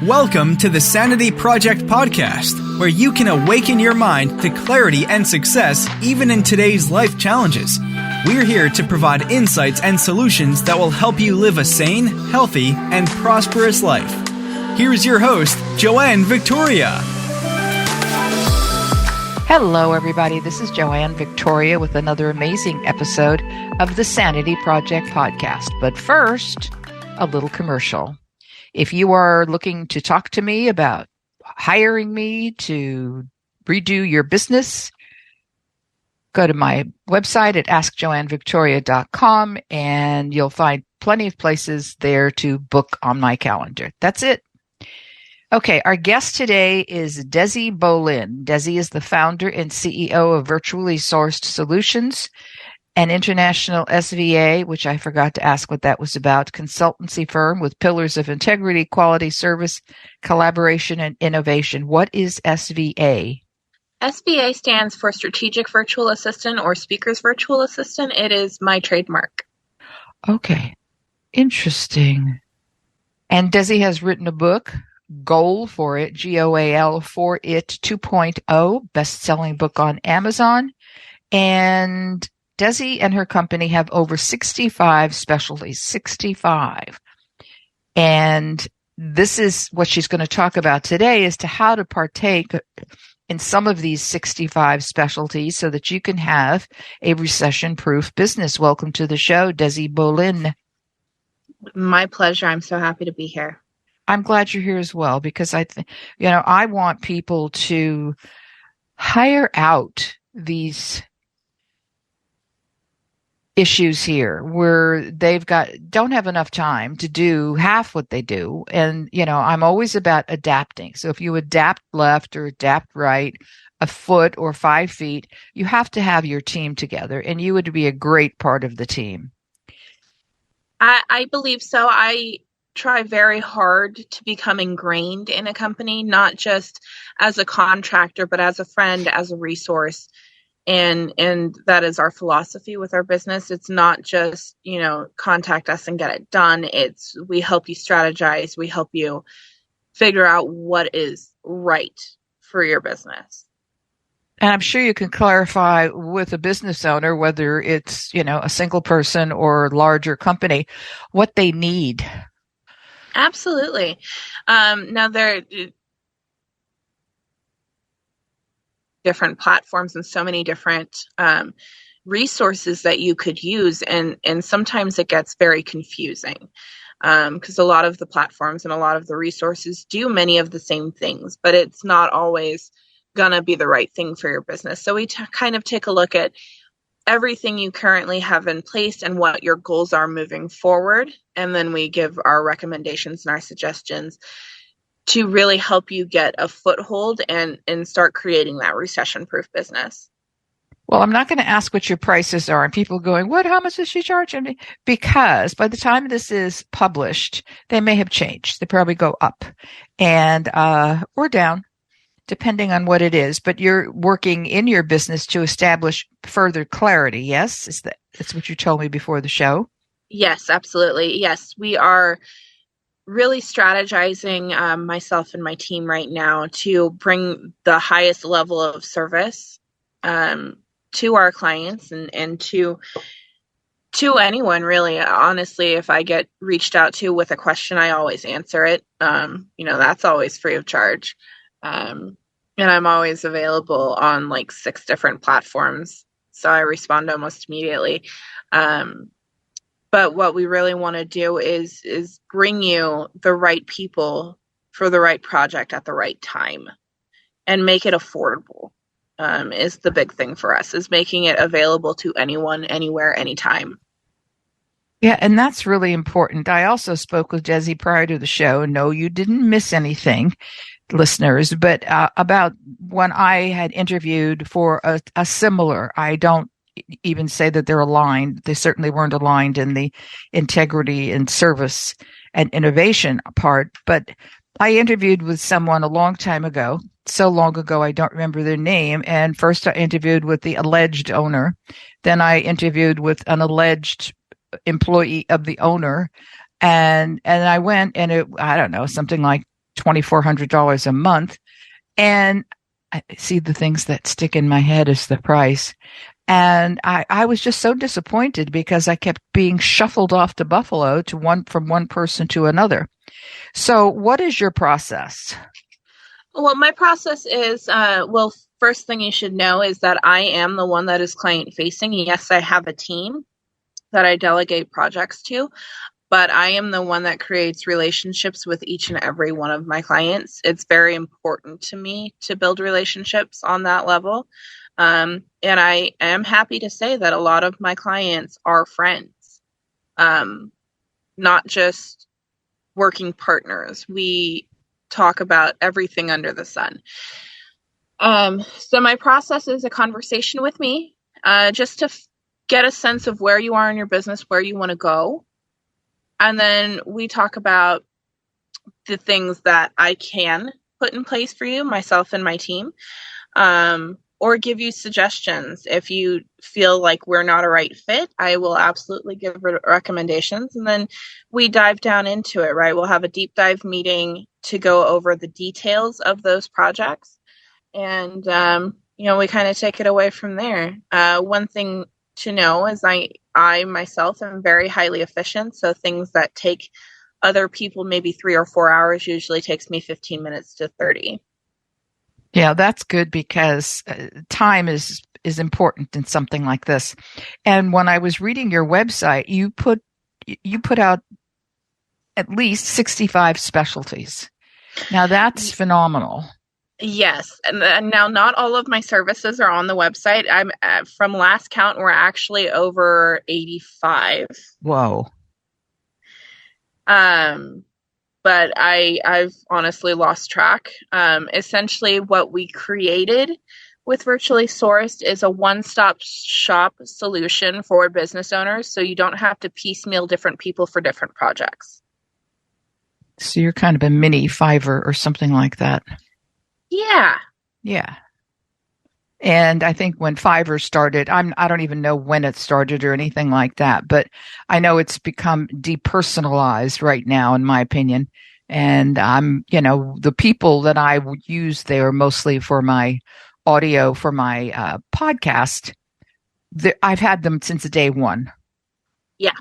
Welcome to the Sanity Project Podcast, where you can awaken your mind to clarity and success even in today's life challenges. We're here to provide insights and solutions that will help you live a sane, healthy, and prosperous life. Here's your host, Joanne Victoria. Hello, everybody. This is Joanne Victoria with another amazing episode of the Sanity Project Podcast. But first, a little commercial. If you are looking to talk to me about hiring me to redo your business, go to my website at askjoannevictoria.com and you'll find plenty of places there to book on my calendar. That's it. Okay, our guest today is Desi Bolin. Desi is the founder and CEO of Virtually Sourced Solutions, an international SVA, which I forgot to ask what that was about, consultancy firm with pillars of integrity, quality, service, collaboration, and innovation. What is SVA? SVA stands for Strategic Virtual Assistant or Speaker's Virtual Assistant. It is my trademark. Okay, interesting. And Desi has written a book, Goal for It, Goal for It 2.0, best-selling book on Amazon. And Desi and her company have over 65 specialties, 65. And this is what she's going to talk about today as to how to partake in some of these 65 specialties so that you can have a recession-proof business. Welcome to the show, Desi Bolin. My pleasure. I'm so happy to be here. I'm glad you're here as well because I want people to hire out these issues here where don't have enough time to do half what they do. And, I'm always about adapting. So if you adapt left or adapt right, a foot or 5 feet, you have to have your team together and you would be a great part of the team. I believe so. I try very hard to become ingrained in a company, not just as a contractor, but as a friend, as a resource. And that is our philosophy with our business. It's not just, contact us and get it done. It's we help you strategize. We help you figure out what is right for your business. And I'm sure you can clarify with a business owner, whether it's, a single person or larger company, what they need. Absolutely. Now there different platforms and so many different resources that you could use. And sometimes it gets very confusing because a lot of the platforms and a lot of the resources do many of the same things, but it's not always going to be the right thing for your business. So we kind of take a look at everything you currently have in place and what your goals are moving forward. And then we give our recommendations and our suggestions to really help you get a foothold and start creating that recession-proof business. Well, I'm not going to ask what your prices are and people going, what, how much does she charge? Because by the time this is published, they may have changed. They probably go up and or down, depending on what it is. But you're working in your business to establish further clarity. Yes? That's what you told me before the show? Yes, absolutely. Yes, we are really strategizing myself and my team right now to bring the highest level of service to our clients and to anyone really. Honestly, if I get reached out to with a question, I always answer it. That's always free of charge. And I'm always available on like 6 different platforms. So I respond almost immediately. But what we really want to do is bring you the right people for the right project at the right time and make it affordable is the big thing for us, is making it available to anyone, anywhere, anytime. Yeah, and that's really important. I also spoke with Desi prior to the show. No, you didn't miss anything, listeners, but about when I had interviewed for a similar, I don't even say that they're aligned. They certainly weren't aligned in the integrity and service and innovation part. But I interviewed with someone a long time ago, so long ago I don't remember their name. And first I interviewed with the alleged owner. Then I interviewed with an alleged employee of the owner. And I went and I don't know, something like $2,400 a month. And I see the things that stick in my head is the price. And I was just so disappointed because I kept being shuffled off to Buffalo from one person to another. So what is your process? Well, my process is, first thing you should know is that I am the one that is client facing. Yes, I have a team that I delegate projects to, but I am the one that creates relationships with each and every one of my clients. It's very important to me to build relationships on that level. And I am happy to say that a lot of my clients are friends, not just working partners. We talk about everything under the sun. So my process is a conversation with me, just to get a sense of where you are in your business, where you want to go. And then we talk about the things that I can put in place for you, myself and my team, or give you suggestions. If you feel like we're not a right fit, I will absolutely give recommendations. And then we dive down into it, right? We'll have a deep dive meeting to go over the details of those projects. And, we kind of take it away from there. One thing to know is I myself am very highly efficient. So things that take other people maybe 3 or 4 hours usually takes me 15 minutes to 30. Yeah, that's good because time is important in something like this. And when I was reading your website, you put out at least 65 specialties. Now that's phenomenal. Yes. And now not all of my services are on the website. I'm from last count, we're actually over 85. Whoa. But I've honestly lost track. Essentially what we created with Virtually Sourced is a one-stop shop solution for business owners. So you don't have to piecemeal different people for different projects. So you're kind of a mini Fiverr or something like that. Yeah. Yeah. And I think when Fiverr started, I don't even know when it started or anything like that, but I know it's become depersonalized right now, in my opinion. And the people that I would use there mostly for my audio, for my podcast, I've had them since day one. Yeah.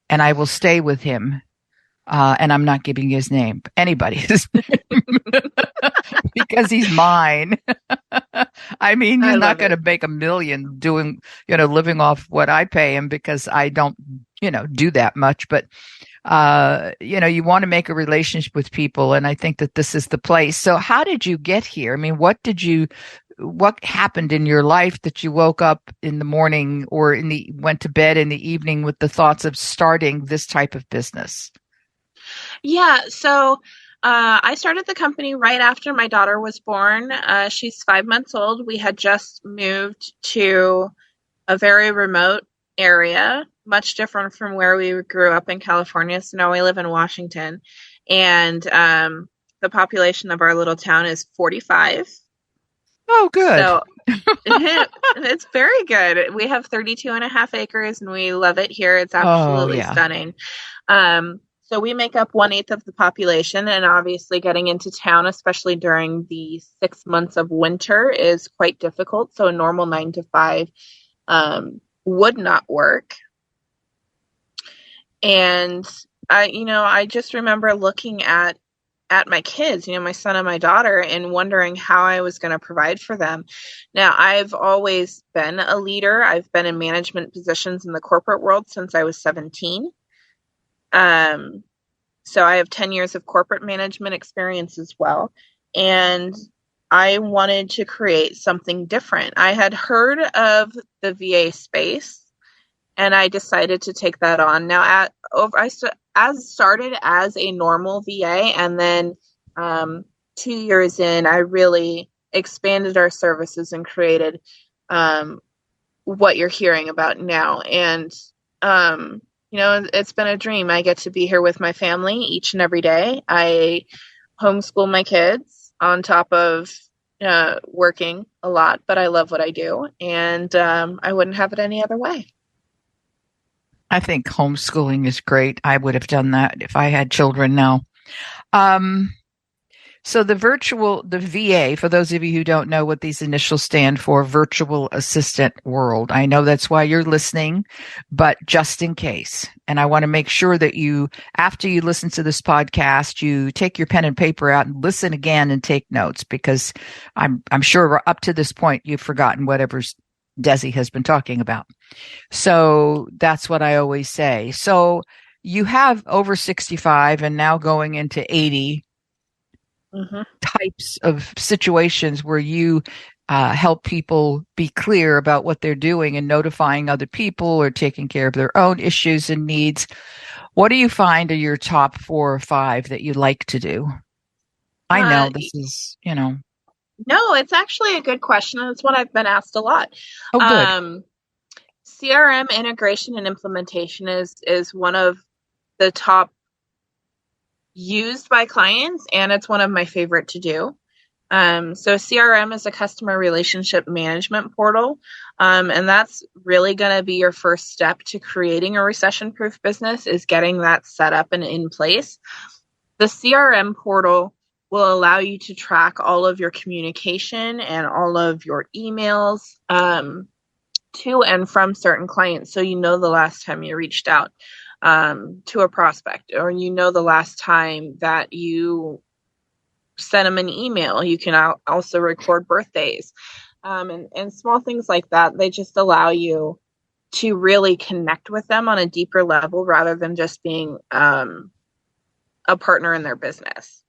And I will stay with him. And I'm not giving his name, anybody's name, because he's mine. I mean, he's not going to make $1 million doing, living off what I pay him because I don't, do that much. But, you want to make a relationship with people. And I think that this is the place. So how did you get here? I mean, what happened in your life that you woke up in the morning or went to bed in the evening with the thoughts of starting this type of business? Yeah. So I started the company right after my daughter was born. She's 5 months old. We had just moved to a very remote area, much different from where we grew up in California. So now we live in Washington. And the population of our little town is 45. Oh, good. So it's very good. We have 32 and a half acres and we love it here. It's absolutely stunning. So we make up 1/8 of the population, and obviously getting into town, especially during the 6 months of winter, is quite difficult. So a normal 9 to 5 would not work. And I just remember looking at my kids, my son and my daughter, and wondering how I was going to provide for them. Now, I've always been a leader. I've been in management positions in the corporate world since I was 17. So I have 10 years of corporate management experience as well. And I wanted to create something different. I had heard of the VA space and I decided to take that on. Now, I started as a normal VA, and then 2 years in, I really expanded our services and created what you're hearing about now. And it's been a dream. I get to be here with my family each and every day. I homeschool my kids on top of working a lot, but I love what I do, and I wouldn't have it any other way. I think homeschooling is great. I would have done that if I had children now. So the VA, for those of you who don't know what these initials stand for, Virtual Assistant World. I know that's why you're listening, but just in case. And I want to make sure that you, after you listen to this podcast, you take your pen and paper out and listen again and take notes, because I'm sure up to this point you've forgotten whatever Desi has been talking about. So that's what I always say. So you have over 65 and now going into 80 types of situations where you help people be clear about what they're doing and notifying other people or taking care of their own issues and needs. What do you find are your top 4 or 5 that you like to do? I know this is, No, it's actually a good question. And it's what I've been asked a lot. Oh, good. CRM integration and implementation is one of the top used by clients, and it's one of my favorite to do. So CRM is a customer relationship management portal, and that's really going to be your first step to creating a recession-proof business, is getting that set up and in place. The CRM portal will allow you to track all of your communication and all of your emails to and from certain clients, so you know the last time you reached out to a prospect, or the last time that you sent them an email. You can also record birthdays and small things like that. They just allow you to really connect with them on a deeper level rather than just being a partner in their business.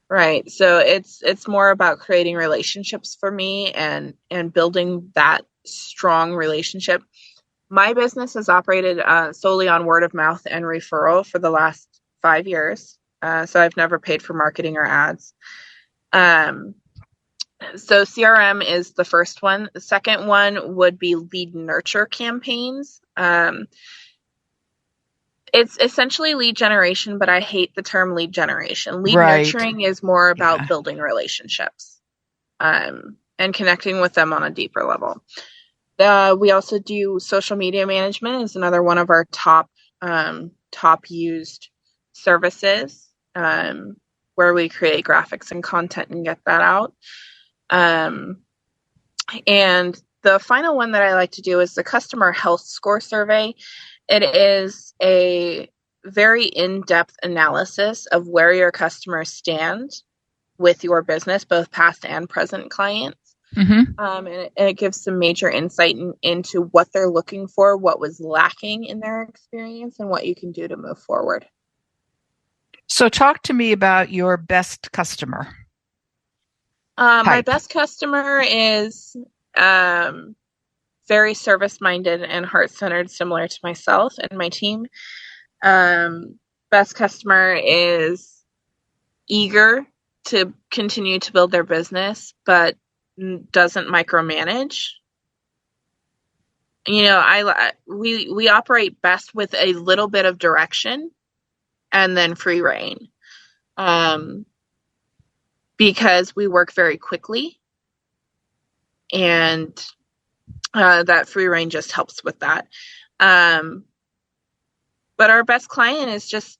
Right. So it's more about creating relationships for me and building that strong relationship. My business has operated solely on word of mouth and referral for the last 5 years. So I've never paid for marketing or ads. So CRM is the first one. The second one would be lead nurture campaigns. It's essentially lead generation, but I hate the term lead generation. Lead nurturing is more about building relationships and connecting with them on a deeper level. We also do social media management is another one of our top used services, where we create graphics and content and get that out. And the final one that I like to do is the customer health score survey. It is a very in-depth analysis of where your customers stand with your business, both past and present clients. And it gives some major insight into what they're looking for, what was lacking in their experience, and what you can do to move forward. So talk to me about your best customer. My best customer is very service-minded and heart-centered, similar to myself and my team. Best customer is eager to continue to build their business, but doesn't micromanage. We operate best with a little bit of direction and then free reign, because we work very quickly, and that free reign just helps with that. But our best client is just,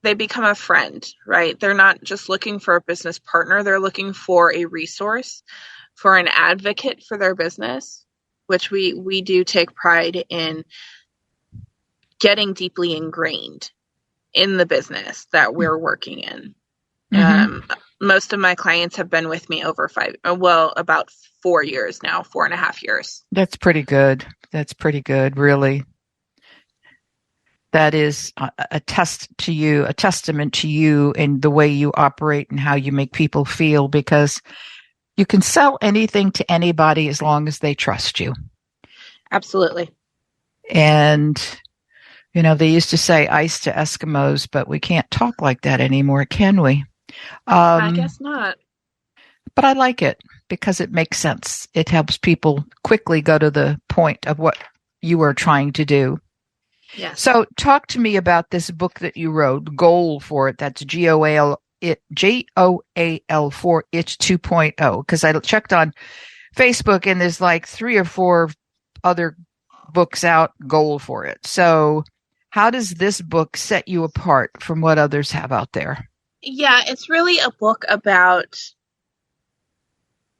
they become a friend, right? They're not just looking for a business partner. They're looking for a resource, for an advocate for their business, which we do take pride in getting deeply ingrained in the business that we're working in. Most of my clients have been with me about 4 years now, 4.5 years. That's pretty good. Really. That is a testament to you and the way you operate and how you make people feel, because you can sell anything to anybody as long as they trust you. Absolutely. And, they used to say ice to Eskimos, but we can't talk like that anymore, can we? I guess not. But I like it because it makes sense. It helps people quickly go to the point of what you are trying to do. Yes. So talk to me about this book that you wrote, Goal for It. That's GOAL for It 2.0. Because I checked on Facebook and there's like 3 or 4 other books out, Goal for It. So how does this book set you apart from what others have out there? Yeah, it's really a book about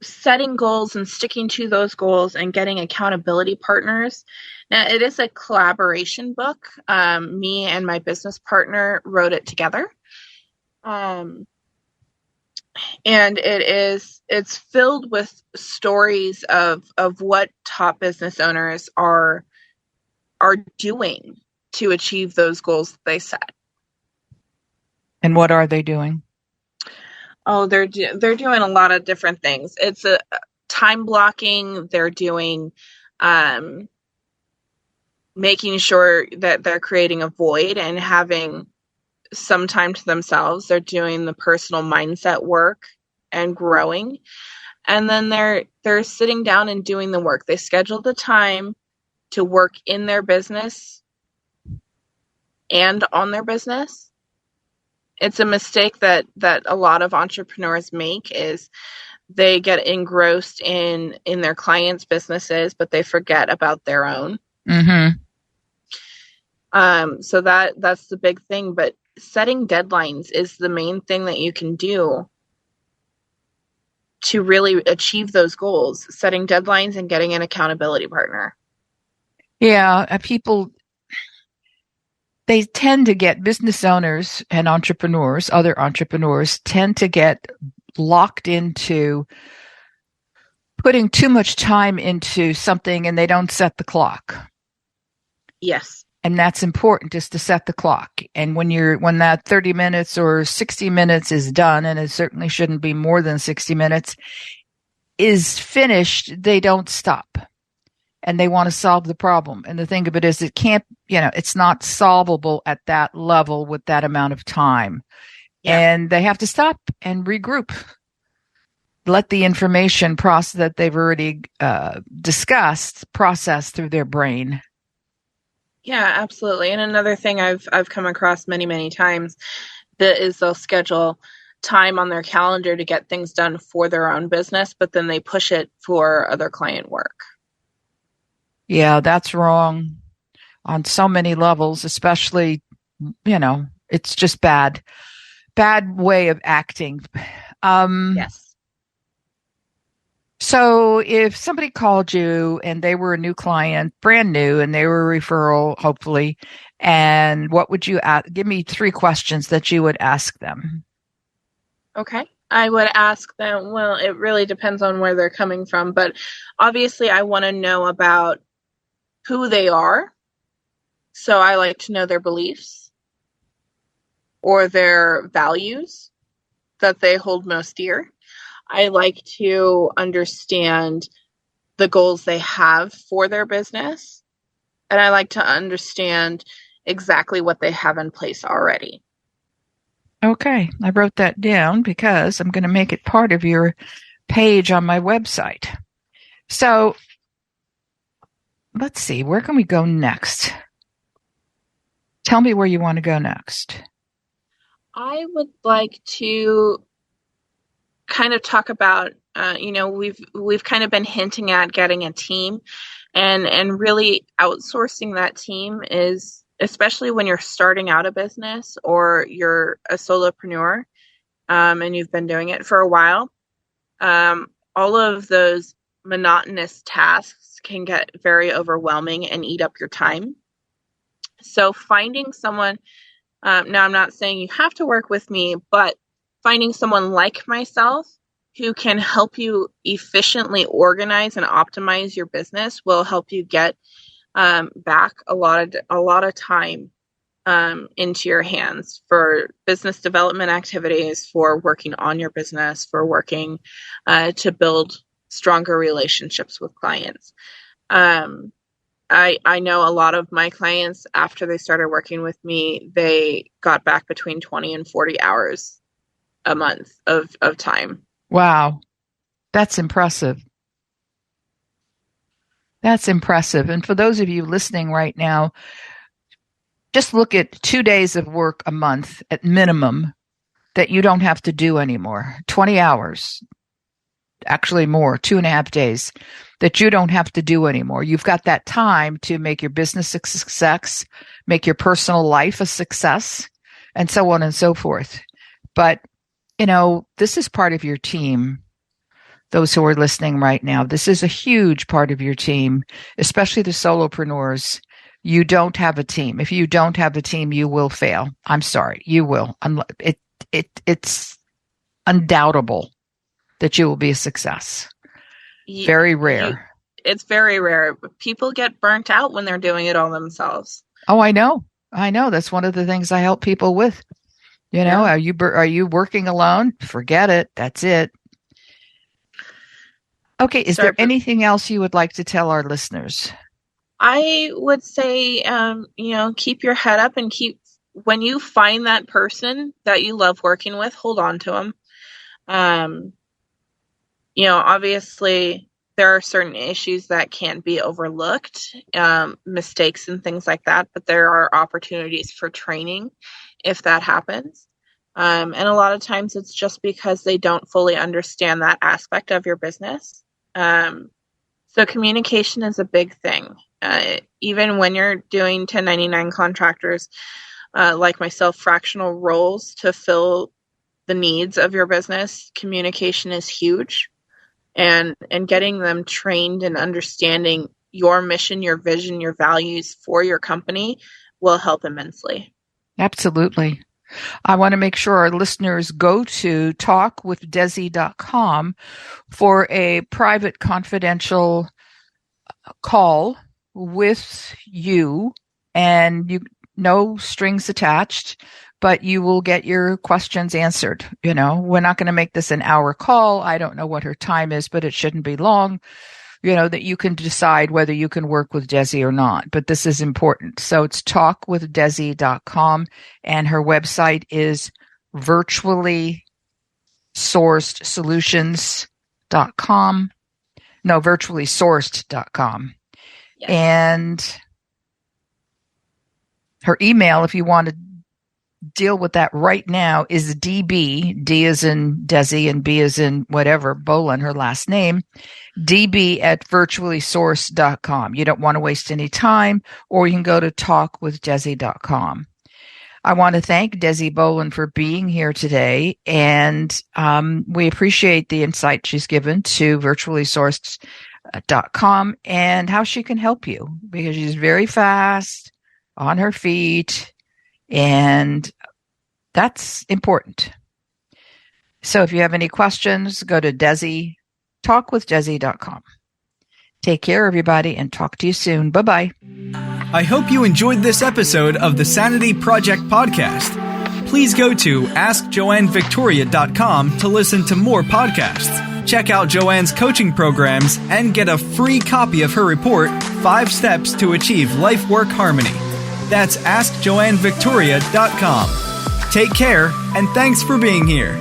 setting goals and sticking to those goals and getting accountability partners. Now, it is a collaboration book. Me and my business partner wrote it together. And it's filled with stories of what top business owners are doing to achieve those goals that they set. And what are they doing? Oh, they're doing a lot of different things. It's a time blocking. They're doing making sure that they're creating a void and having some time to themselves. They're doing the personal mindset work and growing. And then they're sitting down and doing the work. They schedule the time to work in their business and on their business. It's a mistake that a lot of entrepreneurs make is they get engrossed in their clients' businesses, but they forget about their own. Mm-hmm. So that's the big thing. But setting deadlines is the main thing that you can do to really achieve those goals. Setting deadlines and getting an accountability partner. Yeah, people, they tend to get, business owners and entrepreneurs, other entrepreneurs tend to get locked into putting too much time into something and they don't set the clock. Yes. And that's important, just to set the clock. And when that 30 minutes or 60 minutes is done, and it certainly shouldn't be more than 60 minutes, is finished, they don't stop. And they want to solve the problem. And the thing of it is, it can't, it's not solvable at that level with that amount of time. Yeah. And they have to stop and regroup. Let the information process that they've already discussed process through their brain. Yeah, absolutely. And another thing I've come across many, many times is they'll schedule time on their calendar to get things done for their own business, but then they push it for other client work. Yeah, that's wrong on so many levels, especially, it's just bad way of acting. Yes. So if somebody called you and they were a new client, brand new, and they were a referral, hopefully, and what would you ask? Give me 3 questions that you would ask them. Okay. I would ask them, well, it really depends on where they're coming from, but obviously I want to know about who they are. So I like to know their beliefs or their values that they hold most dear. I like to understand the goals they have for their business. And I like to understand exactly what they have in place already. Okay. I wrote that down because I'm going to make it part of your page on my website. So let's see, where can we go next? Tell me where you want to go next. I would like to kind of talk about, we've kind of been hinting at getting a team and really outsourcing that team is, especially when you're starting out a business or you're a solopreneur and you've been doing it for a while. All of those monotonous tasks can get very overwhelming and eat up your time. So finding someone, now I'm not saying you have to work with me, but finding someone like myself who can help you efficiently organize and optimize your business will help you get back a lot of time into your hands for business development activities, for working on your business, for working to build stronger relationships with clients. I know a lot of my clients, after they started working with me, they got back between 20 and 40 hours a month of time. Wow. That's impressive. That's impressive. And for those of you listening right now, just look at 2 days of work a month at minimum that you don't have to do anymore. 20 hours, actually more, 2.5 days that you don't have to do anymore. You've got that time to make your business a success, make your personal life a success, and so on and so forth. But, this is part of your team. Those who are listening right now, this is a huge part of your team, especially the solopreneurs. You don't have a team. If you don't have a team, you will fail. I'm sorry, you will. It's undoubtable that you will be a success. Very rare. It's very rare. People get burnt out when they're doing it all themselves. Oh, I know. That's one of the things I help people with. Are you working alone? Forget it. That's it. Okay. Is there anything else you would like to tell our listeners? I would say, keep your head up and when you find that person that you love working with, hold on to them. Obviously there are certain issues that can't be overlooked, mistakes and things like that, but there are opportunities for training if that happens. And a lot of times it's just because they don't fully understand that aspect of your business. So communication is a big thing. Even when you're doing 1099 contractors, like myself, fractional roles to fill the needs of your business, communication is huge. And getting them trained and understanding your mission, your vision, your values for your company will help immensely. Absolutely. I want to make sure our listeners go to talkwithdesi.com for a private confidential call with you, and no strings attached, but you will get your questions answered. We're not going to make this an hour call. I don't know what her time is, but it shouldn't be long, that you can decide whether you can work with Desi or not. But this is important. So it's talkwithdesi.com, and her website is virtuallysourcedsolutions.com. No, virtuallysourced.com. Yes. And her email, if you want to deal with that right now, is DB, D as in Desi and B as in whatever, Bolin, her last name, db@virtuallysourced.com. You don't want to waste any time, or you can go to talkwithdesi.com. I want to thank Desi Bolin for being here today, and we appreciate the insight she's given to virtuallysourced.com and how she can help you, because she's very fast, on her feet, and that's important. So if you have any questions, go to talkwithdesi.com. Take care, everybody, and talk to you soon. Bye-bye. I hope you enjoyed this episode of the Sanity Project Podcast. Please go to AskJoanneVictoria.com to listen to more podcasts. Check out Joanne's coaching programs and get a free copy of her report, 5 Steps to Achieve Life-Work Harmony. That's AskJoanneVictoria.com. Take care, and thanks for being here.